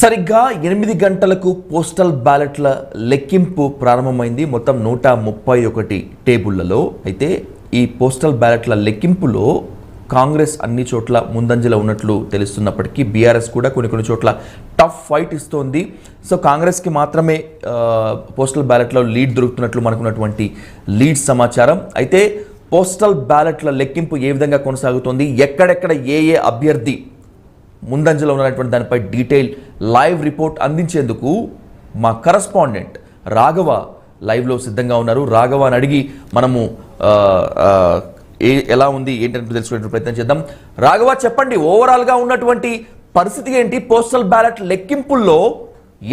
సరిగ్గా 8 గంటలకు పోస్టల్ బ్యాలెట్ల లెక్కింపు ప్రారంభమైంది. మొత్తం 131 టేబుళ్లలో. అయితే ఈ పోస్టల్ బ్యాలెట్ల లెక్కింపులో కాంగ్రెస్ అన్ని చోట్ల ముందంజలో ఉన్నట్లు తెలుస్తున్నప్పటికీ బీఆర్ఎస్ కూడా కొన్ని చోట్ల టఫ్ ఫైట్ ఇస్తోంది. సో కాంగ్రెస్కి మాత్రమే పోస్టల్ బ్యాలెట్లో లీడ్ దొరుకుతున్నట్లు మనకున్నటువంటి లీడ్ సమాచారం. అయితే పోస్టల్ బ్యాలెట్ల లెక్కింపు ఏ విధంగా కొనసాగుతోంది, ఎక్కడెక్కడ ఏ అభ్యర్థి ముందంజలో ఉన్నటువంటి దానిపై డీటెయిల్ లైవ్ రిపోర్ట్ అందించేందుకు మా కరస్పాండెంట్ రాఘవ లైవ్లో సిద్ధంగా ఉన్నారు. రాఘవాని అడిగి మనము ఎలా ఉంది ఏంటంటే తెలుసుకునే ప్రయత్నం చేద్దాం. రాఘవ, చెప్పండి, ఓవరాల్గా ఉన్నటువంటి పరిస్థితి ఏంటి? పోస్టల్ బ్యాలెట్ లెక్కింపుల్లో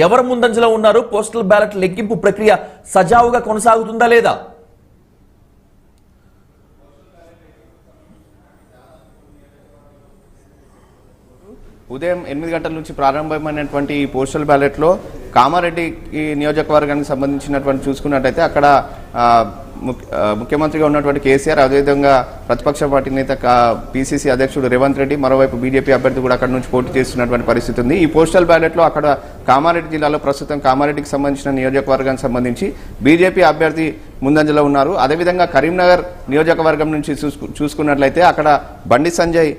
ఎవరు ముందంజలో ఉన్నారు? పోస్టల్ బ్యాలెట్ లెక్కింపు ప్రక్రియ సజావుగా కొనసాగుతుందా లేదా? ఉదయం 8 గంటల నుంచి ప్రారంభమైనటువంటి ఈ పోస్టల్ బ్యాలెట్లో కామారెడ్డి నియోజకవర్గానికి సంబంధించినటువంటి చూసుకున్నట్టయితే అక్కడ ముఖ్యమంత్రిగా ఉన్నటువంటి కేసీఆర్, అదేవిధంగా ప్రతిపక్ష పార్టీ నేత పిసిసి అధ్యక్షుడు రేవంత్ రెడ్డి, మరోవైపు బీజేపీ అభ్యర్థి కూడా అక్కడ నుంచి పోటీ చేస్తున్నటువంటి పరిస్థితి ఉంది. ఈ పోస్టల్ బ్యాలెట్లో అక్కడ కామారెడ్డి జిల్లాలో ప్రస్తుతం కామారెడ్డికి సంబంధించిన నియోజకవర్గానికి సంబంధించి బీజేపీ అభ్యర్థి ముందంజలో ఉన్నారు. అదేవిధంగా కరీంనగర్ నియోజకవర్గం నుంచి చూసుకున్నట్లయితే అక్కడ బండి సంజయ్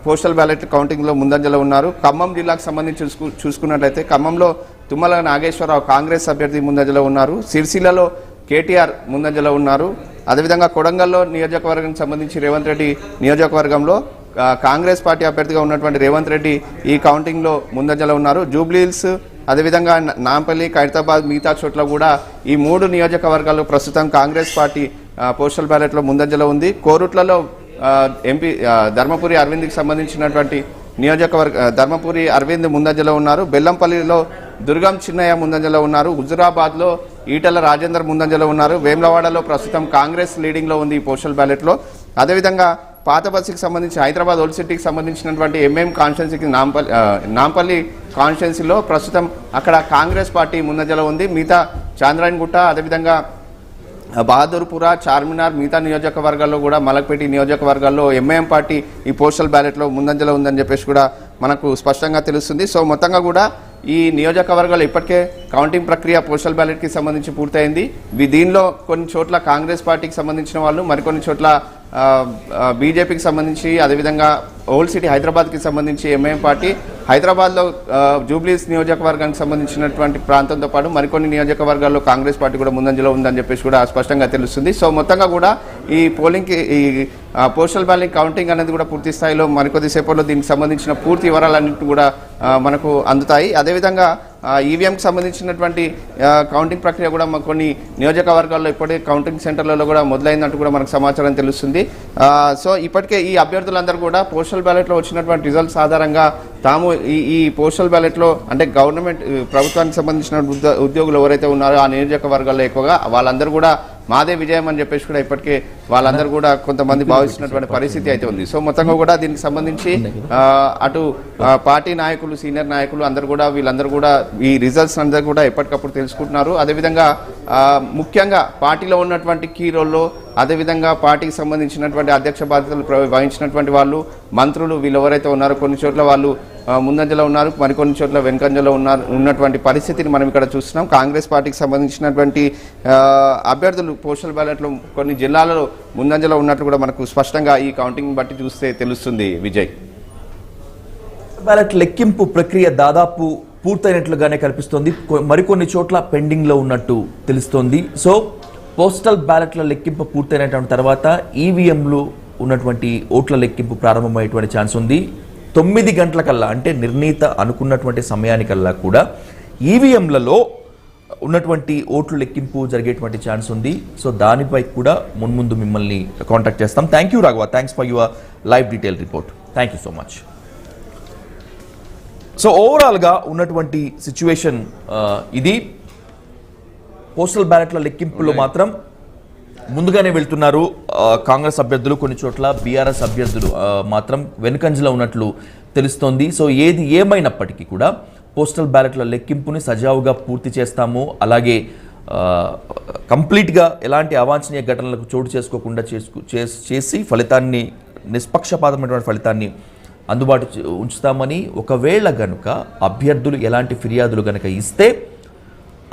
పోస్టల్ బ్యాలెట్ కౌంటింగ్లో ముందంజలో ఉన్నారు. ఖమ్మం జిల్లాకు సంబంధించి చూసుకున్నట్లయితే ఖమ్మంలో తుమ్మల నాగేశ్వరరావు కాంగ్రెస్ అభ్యర్థి ముందంజలో ఉన్నారు. సిరిసిల్లలో కేటీఆర్ ముందంజలో ఉన్నారు. అదేవిధంగా కొడంగల్లో నియోజకవర్గానికి సంబంధించి రేవంత్ రెడ్డి నియోజకవర్గంలో కాంగ్రెస్ పార్టీ అభ్యర్థిగా ఉన్నటువంటి రేవంత్ రెడ్డి ఈ కౌంటింగ్లో ముందంజలో ఉన్నారు. జూబ్లీహిల్స్, అదేవిధంగా నాంపల్లి, ఖైరతాబాద్, మిగతా చోట్ల కూడా ఈ 3 నియోజకవర్గాల్లో ప్రస్తుతం కాంగ్రెస్ పార్టీ పోస్టల్ బ్యాలెట్లో ముందంజలో ఉంది. కోరుట్లలో ఎంపీ ధర్మపురి అరవింద్కి సంబంధించినటువంటి ధర్మపురి అరవింద్ ముందంజలో ఉన్నారు. బెల్లంపల్లిలో దుర్గం చిన్నయ్య ముందంజలో ఉన్నారు. హుజురాబాద్లో ఈటల రాజేందర్ ముందంజలో ఉన్నారు. వేములవాడలో ప్రస్తుతం కాంగ్రెస్ లీడింగ్లో ఉంది ఈ పోస్టల్ బ్యాలెట్లో. అదేవిధంగా పాత బస్సుకి సంబంధించి హైదరాబాద్ ఓల్డ్ సిటీకి సంబంధించినటువంటి ఎంఎం కాన్స్టిట్యున్సీకి నాంపల్లి కాన్స్టిట్యున్సీలో ప్రస్తుతం అక్కడ కాంగ్రెస్ పార్టీ ముందంజలో ఉంది. మిగతా చాంద్రాయణగుట్ట, అదేవిధంగా బహదూర్పుర, చార్మినార్, మిగతా నియోజకవర్గాల్లో కూడా మలక్పేట నియోజకవర్గాల్లో ఎంఐఎం పార్టీ ఈ పోస్టల్ బ్యాలెట్లో ముందంజలో ఉందని చెప్పేసి కూడా మనకు స్పష్టంగా తెలుస్తుంది. సో మొత్తంగా కూడా ఈ నియోజకవర్గాలు ఇప్పటికే కౌంటింగ్ ప్రక్రియ పోస్టల్ బ్యాలెట్కి సంబంధించి పూర్తయింది. దీనిలో కొన్ని చోట్ల కాంగ్రెస్ పార్టీకి సంబంధించిన వాళ్ళు, మరికొన్ని చోట్ల బీజేపీకి సంబంధించి, అదేవిధంగా ఓల్డ్ సిటీ హైదరాబాద్కి సంబంధించి ఎంఐఎం పార్టీ, హైదరాబాద్లో జూబ్లీస్ నియోజకవర్గానికి సంబంధించినటువంటి ప్రాంతంతో పాటు మరికొన్ని నియోజకవర్గాల్లో కాంగ్రెస్ పార్టీ కూడా ముందంజలో ఉందని చెప్పేసి కూడా స్పష్టంగా తెలుస్తుంది. సో మొత్తంగా కూడా ఈ పోలింగ్కి ఈ పోస్టల్ బ్యాలెట్ కౌంటింగ్ అనేది కూడా పూర్తి స్థాయిలో మరికొద్దిసేపట్లో దీనికి సంబంధించిన పూర్తి వివరాలన్నింటినీ కూడా మనకు అందుతాయి. అదేవిధంగా ఈవీఎంకి సంబంధించినటువంటి కౌంటింగ్ ప్రక్రియ కూడా కొన్ని నియోజకవర్గాల్లో ఇప్పటికే కౌంటింగ్ సెంటర్లలో కూడా మొదలైనట్టు కూడా మనకు సమాచారం తెలుస్తుంది. సో ఇప్పటికే ఈ అభ్యర్థులందరూ కూడా పోస్టల్ బ్యాలెట్లో వచ్చినటువంటి రిజల్ట్స్ ఆధారంగా తాము ఈ పోస్టల్ బ్యాలెట్లో అంటే గవర్నమెంట్ ప్రభుత్వానికి సంబంధించిన ఉద్యోగులు ఎవరైతే ఉన్నారో ఆ నియోజకవర్గాల్లో ఎక్కువగా వాళ్ళందరూ కూడా మాదే విజయం అని చెప్పేసి కూడా ఇప్పటికే వాళ్ళందరూ కూడా కొంతమంది భావిస్తున్నటువంటి పరిస్థితి అయితే ఉంది. సో మొత్తంగా కూడా దీనికి సంబంధించి అటు పార్టీ నాయకులు, సీనియర్ నాయకులు అందరూ కూడా వీళ్ళందరూ కూడా ఈ రిజల్ట్స్ అందరూ కూడా ఎప్పటికప్పుడు తెలుసుకుంటున్నారు. అదేవిధంగా ముఖ్యంగా పార్టీలో ఉన్నటువంటి కీ రోల్లో, అదేవిధంగా పార్టీకి సంబంధించినటువంటి అధ్యక్ష బాధ్యతలు వహించినటువంటి వాళ్ళు, మంత్రులు, వీళ్ళు ఎవరైతే ఉన్నారో కొన్ని చోట్ల వాళ్ళు ముందంజలో ఉన్నారు, మరికొన్ని చోట్ల వెనుకంజలో ఉన్నటువంటి పరిస్థితిని మనం ఇక్కడ చూస్తున్నాం. కాంగ్రెస్ పార్టీకి సంబంధించినటువంటి అభ్యర్థులు పోస్టల్ బ్యాలెట్లో కొన్ని జిల్లాలలో ముందంజలో ఉన్నట్టు కూడా మనకు స్పష్టంగా ఈ కౌంటింగ్ బట్టి చూస్తే తెలుస్తుంది. విజయ్, బ్యాలెట్ లెక్కింపు ప్రక్రియ దాదాపు పూర్తయినట్లుగానే కనిపిస్తోంది, మరికొన్ని చోట్ల పెండింగ్లో ఉన్నట్టు తెలుస్తోంది. సో పోస్టల్ బ్యాలెట్ల లెక్కింపు పూర్తయినటువంటి తర్వాత ఈవీఎంలు ఉన్నటువంటి ఓట్ల లెక్కింపు ప్రారంభమయ్యేటువంటి ఛాన్స్ ఉంది. 9 గంటలకల్లా అంటే నిర్ణీత అనుకున్నటువంటి సమయానికల్లా కూడా ఈవీఎంలలో ఉన్నటువంటి ఓట్లు లెక్కింపు జరిగేటువంటి ఛాన్స్ ఉంది. సో దానిపై కూడా మున్ముందు మిమ్మల్ని కాంటాక్ట్ చేస్తాం. Thank you Raghava, thanks for your live detail report. Thank you so much. So ఓవరాల్గా ఉన్నటువంటి సిచ్యువేషన్ ఇది. పోస్టల్ బ్యాలెట్ల లెక్కింపులో మాత్రం ముందుగానే వెళ్తున్నారు కాంగ్రెస్ అభ్యర్థులు, కొన్ని చోట్ల బీఆర్ఎస్ అభ్యర్థులు మాత్రం వెనుకంజలో ఉన్నట్లు తెలుస్తోంది. సో ఏది ఏమైనప్పటికీ కూడా పోస్టల్ బ్యాలెట్ల లెక్కింపుని సజావుగా పూర్తి చేస్తాము, అలాగే కంప్లీట్గా ఎలాంటి అవాంఛనీయ ఘటనలకు చోటు చేసుకోకుండా చేసి ఫలితాన్ని, నిష్పక్షపాతమైనటువంటి ఫలితాన్ని ఉంచుతామని, ఒకవేళ గనుక అభ్యర్థులు ఎలాంటి ఫిర్యాదులు గనుక ఇస్తే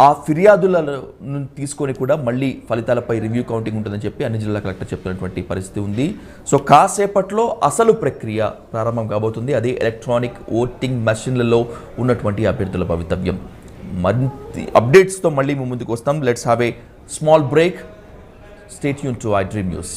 ఆ ఫిర్యాదులను తీసుకొని కూడా మళ్ళీ ఫలితాలపై రివ్యూ కౌంటింగ్ ఉంటుందని చెప్పి అన్ని జిల్లా కలెక్టర్ చెప్తున్నటువంటి పరిస్థితి ఉంది. సో కాసేపట్లో అసలు ప్రక్రియ ప్రారంభం కాబోతుంది. అదే ఎలక్ట్రానిక్ ఓటింగ్ మెషిన్లలో ఉన్నటువంటి అభ్యర్థుల భవితవ్యం. మంచి అప్డేట్స్తో మళ్ళీ ముందుకు వస్తాం. Let's have a small break. Stay tune to iDream news.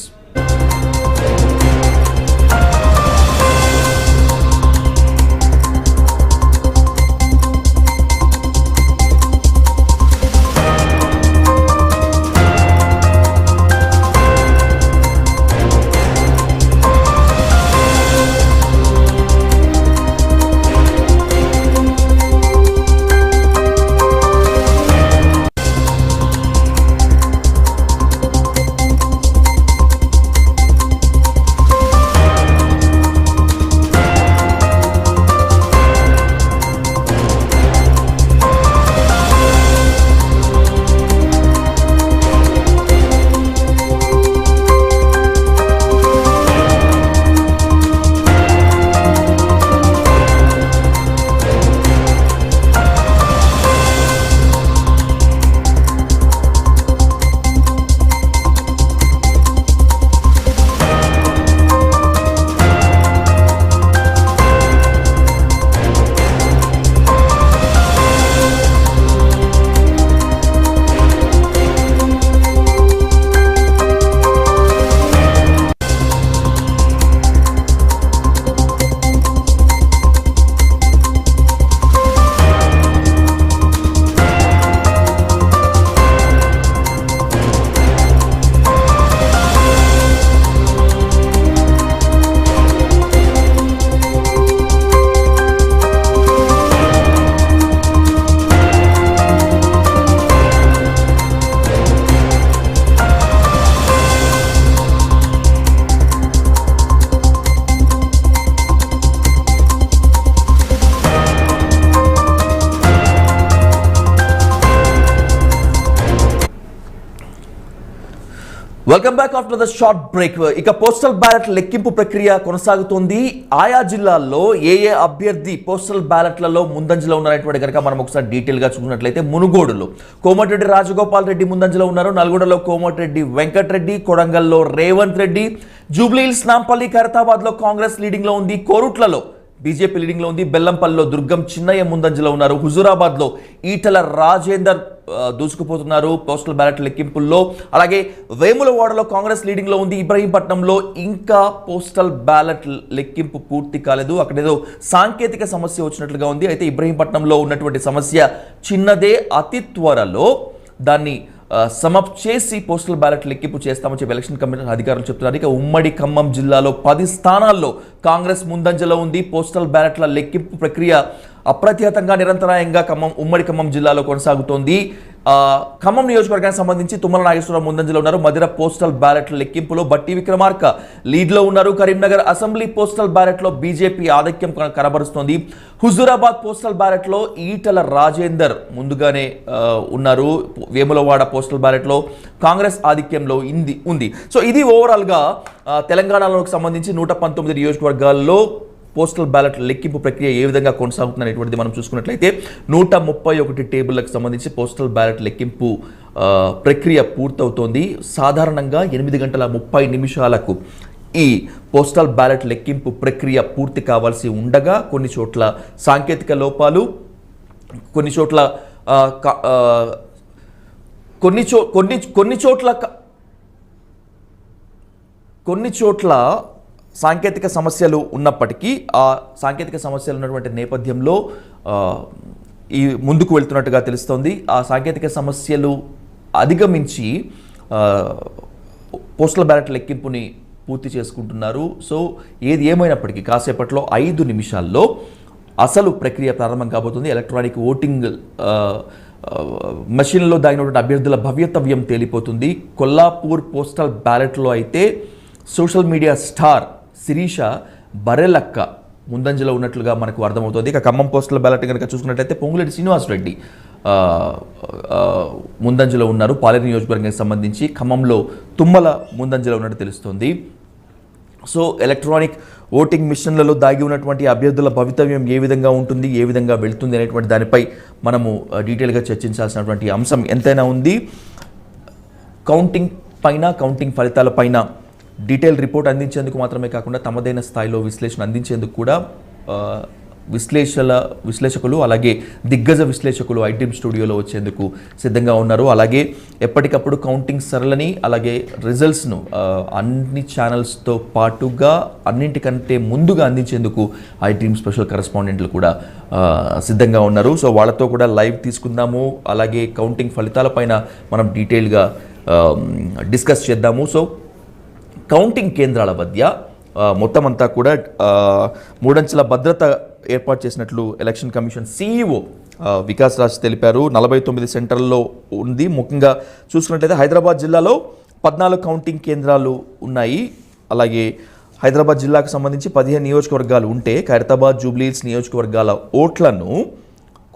Welcome back after the short break. ఇక పోస్టల్ బ్యాలెట్ లెక్కింపు ప్రక్రియ కొనసాగుతోంది. ఆయా జిల్లాల్లో ఏ అభ్యర్థి పోస్టల్ బ్యాలెట్లలో ముందంజలో ఉన్నారనేటువంటి కనుక మనం ఒకసారి డీటెయిల్గా చూసినట్లయితే మునుగోడులో కోమటిరెడ్డి రాజగోపాల్ రెడ్డి ముందంజలో ఉన్నారు. నల్గొండలో కోమటిరెడ్డి వెంకటరెడ్డి, కొడంగల్లో రేవంత్ రెడ్డి, జూబ్లీహిల్స్, నాంపల్లి, ఖైరతాబాద్లో కాంగ్రెస్ లీడింగ్లో ఉంది. కోరుట్లలో బీజేపీ లీడింగ్లో ఉంది. బెల్లంపల్లిలో దుర్గం చిన్నయ్య ముందంజలో ఉన్నారు. హుజూరాబాద్లో ఈటల రాజేందర్ దూసుకుపోతున్నారు పోస్టల్ బ్యాలెట్ లెక్కింపుల్లో. అలాగే వేములవాడలో కాంగ్రెస్ లీడింగ్లో ఉంది. ఇబ్రహీంపట్నంలో ఇంకా పోస్టల్ బ్యాలెట్ లెక్కింపు పూర్తి కాలేదు. అక్కడేదో సాంకేతిక సమస్య వచ్చినట్లుగా ఉంది. అయితే ఇబ్రహీంపట్నంలో ఉన్నటువంటి సమస్య చిన్నదే, అతి త్వరలో దాన్ని సమాప్తి చేసి పోస్టల్ బ్యాలెట్ లెక్కింపు చేస్తామని చెప్పి ఎలక్షన్ కమిషన్ అధికారులు చెప్తున్నారు. ఇక ఉమ్మడి ఖమ్మం జిల్లాలో 10 స్థానాల్లో కాంగ్రెస్ ముందంజలో ఉంది. పోస్టల్ బ్యాలెట్ల లెక్కింపు ప్రక్రియ అప్రతిహతంగా నిరంతరాయంగా ఉమ్మడి ఖమ్మం జిల్లాలో కొనసాగుతోంది. ఖమ్మం నియోజకవర్గానికి సంబంధించి తుమ్మల నాగేశ్వరరావు ముందంజలో ఉన్నారు. మధిర పోస్టల్ బ్యాలెట్ల లెక్కింపులో బట్టి విక్రమార్క లీడ్లో ఉన్నారు. కరీంనగర్ అసెంబ్లీ పోస్టల్ బ్యాలెట్లో బీజేపీ ఆధిక్యం కనబరుస్తోంది. హుజూరాబాద్ పోస్టల్ బ్యాలెట్లో ఈటల రాజేందర్ ముందుగానే ఉన్నారు. వేములవాడ పోస్టల్ బ్యాలెట్లో కాంగ్రెస్ ఆధిక్యంలో ఉంది. సో ఇది ఓవరాల్గా తెలంగాణలోకి సంబంధించి 119 నియోజకవర్గాల్లో పోస్టల్ బ్యాలెట్ లెక్కింపు ప్రక్రియ ఏ విధంగా కొనసాగుతుంది అనేటువంటిది మనం చూసుకున్నట్లయితే 131 టేబుల్లకు సంబంధించి పోస్టల్ బ్యాలెట్ లెక్కింపు ప్రక్రియ పూర్తవుతోంది. సాధారణంగా 8:30 ఈ పోస్టల్ బ్యాలెట్ లెక్కింపు ప్రక్రియ పూర్తి కావాల్సి ఉండగా కొన్ని చోట్ల సాంకేతిక లోపాలు, కొన్ని చోట్ల సాంకేతిక సమస్యలు ఉన్నప్పటికీ ఆ సాంకేతిక సమస్యలు ఉన్నటువంటి నేపథ్యంలో ఈ ముందుకు వెళ్తున్నట్టుగా తెలుస్తోంది. ఆ సాంకేతిక సమస్యలు అధిగమించి పోస్టల్ బ్యాలెట్ లెక్కింపుని పూర్తి చేసుకుంటున్నారు. సో ఏది ఏమైనప్పటికీ కాసేపట్లో 5 నిమిషాల్లో అసలు ప్రక్రియ ప్రారంభం కాబోతుంది. ఎలక్ట్రానిక్ ఓటింగ్ మెషిన్లో దాగినటువంటి అభ్యర్థుల భవితవ్యం తేలిపోతుంది. కొల్లాపూర్ పోస్టల్ బ్యాలెట్లో అయితే social media star Sirisha Barelakka ముందంజలో ఉన్నట్లుగా మనకు అర్థమవుతుంది. ఇక ఖమ్మం పోస్టల్ బ్యాలెట్ కనుక చూసుకున్నట్లయితే పొంగులేటి శ్రీనివాసరెడ్డి ముందంజలో ఉన్నారు. పాలేరు నియోజకవర్గానికి సంబంధించి ఖమ్మంలో తుమ్మల ముందంజలో ఉన్నట్టు తెలుస్తుంది. సో ఎలక్ట్రానిక్ ఓటింగ్ మిషన్లలో దాగి ఉన్నటువంటి అభ్యర్థుల భవితవ్యం ఏ విధంగా ఉంటుంది, ఏ విధంగా వెళ్తుంది అనేటువంటి దానిపై మనము డీటెయిల్గా చర్చించాల్సినటువంటి అంశం ఎంతైనా ఉంది. కౌంటింగ్ ఫలితాల పైన డీటెయిల్ రిపోర్ట్ అందించేందుకు మాత్రమే కాకుండా తమదైన స్థాయిలో విశ్లేషణ అందించేందుకు కూడా విశ్లేషకులు అలాగే దిగ్గజ విశ్లేషకులు ఐడ్రీమ్ స్టూడియోలో వచ్చేందుకు సిద్ధంగా ఉన్నారు. అలాగే ఎప్పటికప్పుడు కౌంటింగ్ సరళని అలాగే రిజల్ట్స్ను అన్ని ఛానల్స్తో పాటుగా అన్నింటికంటే ముందుగా అందించేందుకు ఐడ్రీమ్ స్పెషల్ కరెస్పాండెంట్లు కూడా సిద్ధంగా ఉన్నారు. సో వాళ్ళతో కూడా లైవ్ తీసుకుందాము. అలాగే కౌంటింగ్ ఫలితాలపైన మనం డీటెయిల్గా డిస్కస్ చేద్దాము. సో కౌంటింగ్ కేంద్రాల మధ్య మొత్తం అంతా కూడా 3 అంచెల భద్రత ఏర్పాటు చేసినట్లు election commission CEO Vikas Raj తెలిపారు. 49 సెంటర్లలో ఉంది. ముఖ్యంగా చూసుకున్నట్లయితే హైదరాబాద్ జిల్లాలో 14 కౌంటింగ్ కేంద్రాలు ఉన్నాయి. అలాగే హైదరాబాద్ జిల్లాకు సంబంధించి 15 నియోజకవర్గాలు ఉంటే ఖైరతాబాద్ జూబ్లీహిల్స్ నియోజకవర్గాల ఓట్లను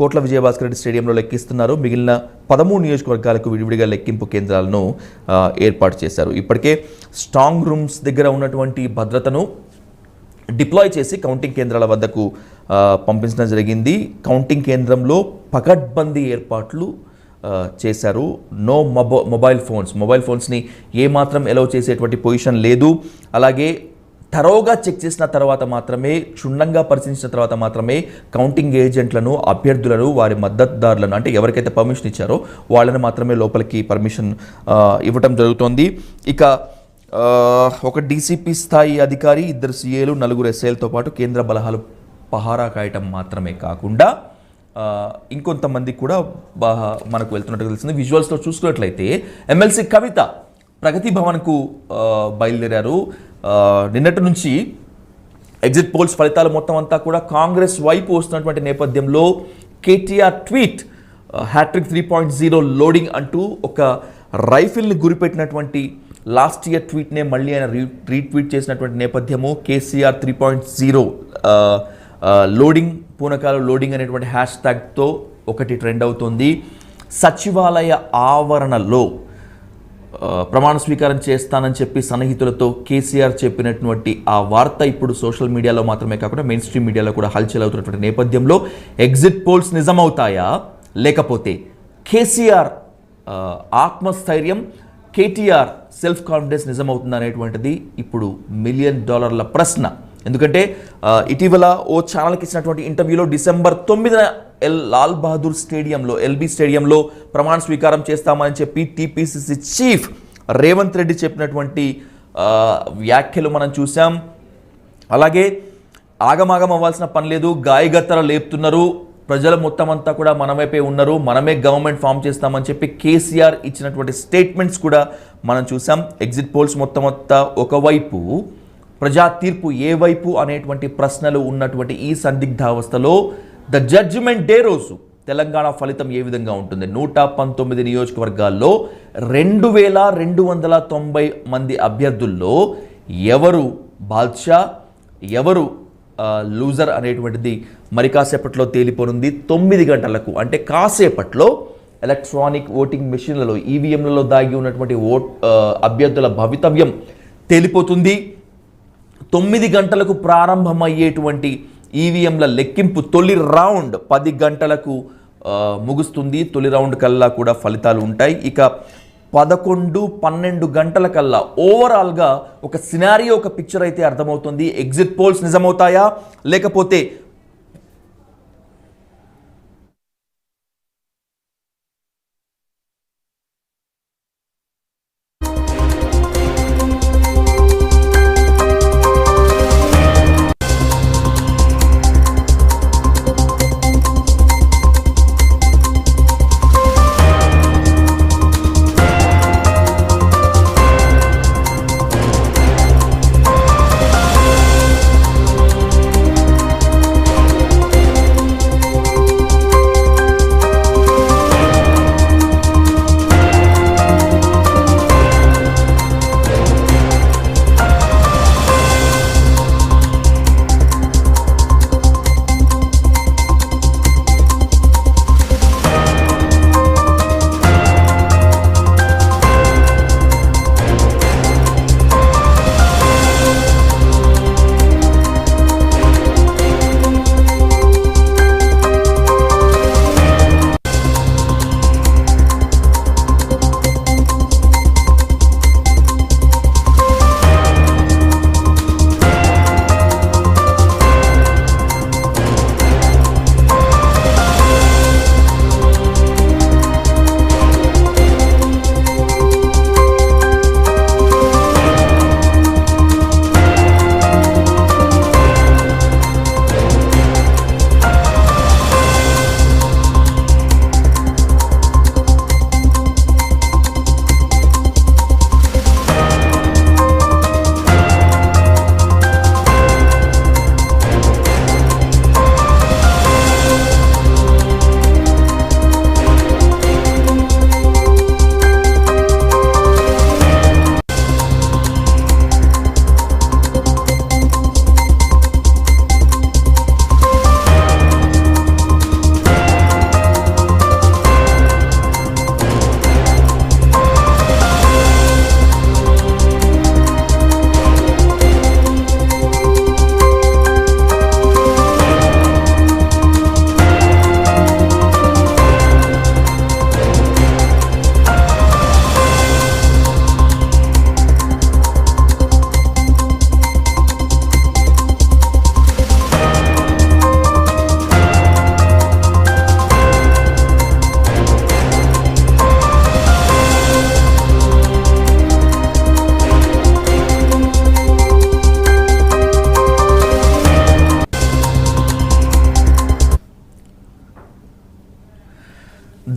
కోట్ల విజయభాస్కర్ రెడ్డి స్టేడియంలో లెక్కిస్తున్నారు. మిగిలిన 13 నియోజకవర్గాలకు విడివిడిగా లెక్కింపు కేంద్రాలను ఏర్పాటు చేశారు. ఇప్పటికే స్ట్రాంగ్ రూమ్స్ దగ్గర ఉన్నటువంటి భద్రతను డిప్లాయ్ చేసి కౌంటింగ్ కేంద్రాల వద్దకు పంపించడం జరిగింది. కౌంటింగ్ కేంద్రంలో పకడ్బందీ ఏర్పాట్లు చేశారు. నో మొబైల్ ఫోన్స్ని ఏమాత్రం ఎలౌ చేసేటువంటి పొజిషన్ లేదు. అలాగే తరోగా చెక్ చేసిన తర్వాత మాత్రమే, క్షుణ్ణంగా పరిశీలించిన తర్వాత మాత్రమే కౌంటింగ్ ఏజెంట్లను, అభ్యర్థులను, వారి మద్దతుదారులను, అంటే ఎవరికైతే పర్మిషన్ ఇచ్చారో వాళ్ళని మాత్రమే లోపలికి పర్మిషన్ ఇవ్వటం జరుగుతోంది. ఇక ఒక డీసీపీ స్థాయి అధికారి, 2 CAలు, 4 SIలతో పాటు కేంద్ర బలగాలు పహారా కాయటం మాత్రమే కాకుండా ఇంకొంతమంది కూడా మనకు వెళ్తున్నట్టు తెలిసింది. విజువల్స్లో చూసుకున్నట్లయితే ఎమ్మెల్సీ కవిత ప్రగతి భవన్కు బయలుదేరారు. నిన్నటి నుంచి ఎగ్జిట్ పోల్స్ ఫలితాలు మొత్తం అంతా కూడా కాంగ్రెస్ వైపు వస్తున్నటువంటి నేపథ్యంలో కేటీఆర్ ట్వీట్ హ్యాట్రిక్ 3.0 లోడింగ్ అంటూ ఒక రైఫిల్ని గురిపెట్టినటువంటి లాస్ట్ ఇయర్ ట్వీట్నే మళ్ళీ ఆయన రీట్వీట్ చేసినటువంటి నేపథ్యము. కేసీఆర్ 3.0 లోడింగ్, పూనకాలు లోడింగ్ అనేటువంటి హ్యాష్ట్యాగ్తో ఒకటి ట్రెండ్ అవుతుంది. సచివాలయ ఆవరణలో ప్రమాణ స్వీకారం చేస్తానని చెప్పి సన్నిహితులతో కేసీఆర్ చెప్పినటువంటి ఆ వార్త ఇప్పుడు సోషల్ మీడియాలో మాత్రమే కాకుండా మెయిన్ స్ట్రీమ్ మీడియాలో కూడా హల్చల్ అవుతున్నటువంటి నేపథ్యంలో ఎగ్జిట్ పోల్స్ నిజమవుతాయా, లేకపోతే కేసీఆర్ ఆత్మస్థైర్యం, కేటీఆర్ సెల్ఫ్ కాన్ఫిడెన్స్ నిజమవుతుందా అనేటువంటిది ఇప్పుడు $1 మిలియన్ ప్రశ్న. ఎందుకంటే ఇటీవల ఓ ఛానల్కి ఇచ్చినటువంటి ఇంటర్వ్యూలో డిసెంబర్ 9న లాల్ బహదూర్ స్టేడియంలో, LB స్టేడియంలో ప్రమాణ స్వీకారం చేస్తామని చెప్పి TPCC చీఫ్ రేవంత్ రెడ్డి చెప్పినటువంటి వ్యాఖ్యలు మనం చూసాం. అలాగే ఆగమాగం అవ్వాల్సిన పని లేదు, గాయగత్తర లేపుతున్నారు, ప్రజల మొత్తం అంతా కూడా మన వైపే ఉన్నారు, మనమే గవర్నమెంట్ ఫామ్ చేస్తామని చెప్పి కేసీఆర్ ఇచ్చినటువంటి స్టేట్మెంట్స్ కూడా మనం చూసాం. ఎగ్జిట్ పోల్స్ మొత్తం అంతా ఒకవైపు, ప్రజా తీర్పు ఏ వైపు అనేటువంటి ప్రశ్నలు ఉన్నటువంటి ఈ సందిగ్ధావస్థలో ద జడ్జిమెంట్ డే రోజు తెలంగాణ ఫలితం ఏ విధంగా ఉంటుంది? 119 నియోజకవర్గాల్లో 2290 మంది అభ్యర్థుల్లో ఎవరు బాద్షా, ఎవరు లూజర్ అనేటువంటిది మరి కాసేపట్లో తేలిపోనుంది. 9 గంటలకు, అంటే కాసేపట్లో ఎలక్ట్రానిక్ ఓటింగ్ మెషిన్లలో, ఈవీఎంలలో దాగి ఉన్నటువంటి అభ్యర్థుల భవితవ్యం తేలిపోతుంది. 9 గంటలకు ప్రారంభమయ్యేటువంటి ఈవీఎంల లెక్కింపు తొలి రౌండ్ 10 గంటలకు ముగుస్తుంది. తొలి రౌండ్ కల్లా కూడా ఫలితాలు ఉంటాయి. ఇక 11-12 గంటల కల్లా ఓవరాల్గా ఒక సినారియో, ఒక పిక్చర్ అయితే అర్థమవుతుంది. ఎగ్జిట్ పోల్స్ నిజమవుతాయా, లేకపోతే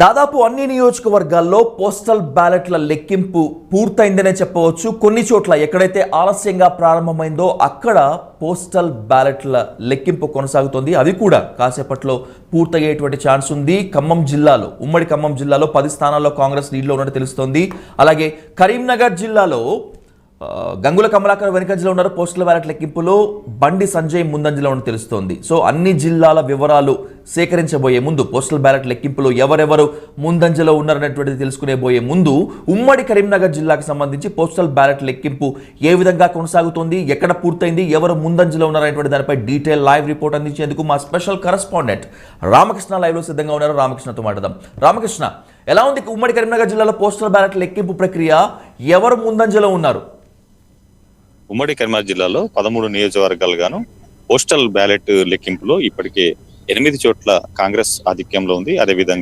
దాదాపు అన్ని నియోజకవర్గాల్లో పోస్టల్ బ్యాలెట్ల లెక్కింపు పూర్తయిందనే చెప్పవచ్చు. కొన్ని చోట్ల ఎక్కడైతే ఆలస్యంగా ప్రారంభమైందో అక్కడ పోస్టల్ బ్యాలెట్ల లెక్కింపు కొనసాగుతోంది. అవి కూడా కాసేపట్లో పూర్తయ్యేటువంటి ఛాన్స్ ఉంది. ఖమ్మం జిల్లాలో, ఉమ్మడి ఖమ్మం జిల్లాలో 10 స్థానాల్లో కాంగ్రెస్ లీడ్లో ఉన్నట్టు తెలుస్తోంది. అలాగే కరీంనగర్ జిల్లాలో గంగుల కమలాకర్ వెనుకంజలో ఉన్నారు. పోస్టల్ బ్యాలెట్ లెక్కింపులో బండి సంజయ్ ముందంజలో ఉన్నట్టు తెలుస్తోంది. సో అన్ని జిల్లాల వివరాలు సేకరించబోయే ముందు, పోస్టల్ బ్యాలెట్ లెక్కింపులో ఎవరెవరు ముందంజలో ఉన్నారనేటువంటిది తెలుసుకునే పోయే ముందు, ఉమ్మడి కరీంనగర్ జిల్లాకు సంబంధించి పోస్టల్ బ్యాలెట్ లెక్కింపు ఏ విధంగా కొనసాగుతోంది, ఎక్కడ పూర్తయింది, ఎవరు ముందంజలో ఉన్నారనేటువంటి దానిపై డీటెయిల్ లైవ్ రిపోర్ట్ అందించేందుకు మా స్పెషల్ కరెస్పాండెంట్ రామకృష్ణ లైవ్లో సిద్ధంగా ఉన్నారు. రామకృష్ణతో మాట్లాడదాం. రామకృష్ణ, ఎలా ఉంది ఉమ్మడి కరీంనగర్ జిల్లాలో పోస్టల్ బ్యాలెట్ లెక్కింపు ప్రక్రియ? ఎవరు ముందంజలో ఉన్నారు? ఉమ్మడి కరీంనగర్ జిల్లాలో 13 నియోజకవర్గాలు గాను పోస్టల్ బ్యాలెట్ లెక్కింపులో ఇప్పటికే 8 చోట్ల కాంగ్రెస్ ఆధిక్యంలో ఉంది. అదేవిధంగా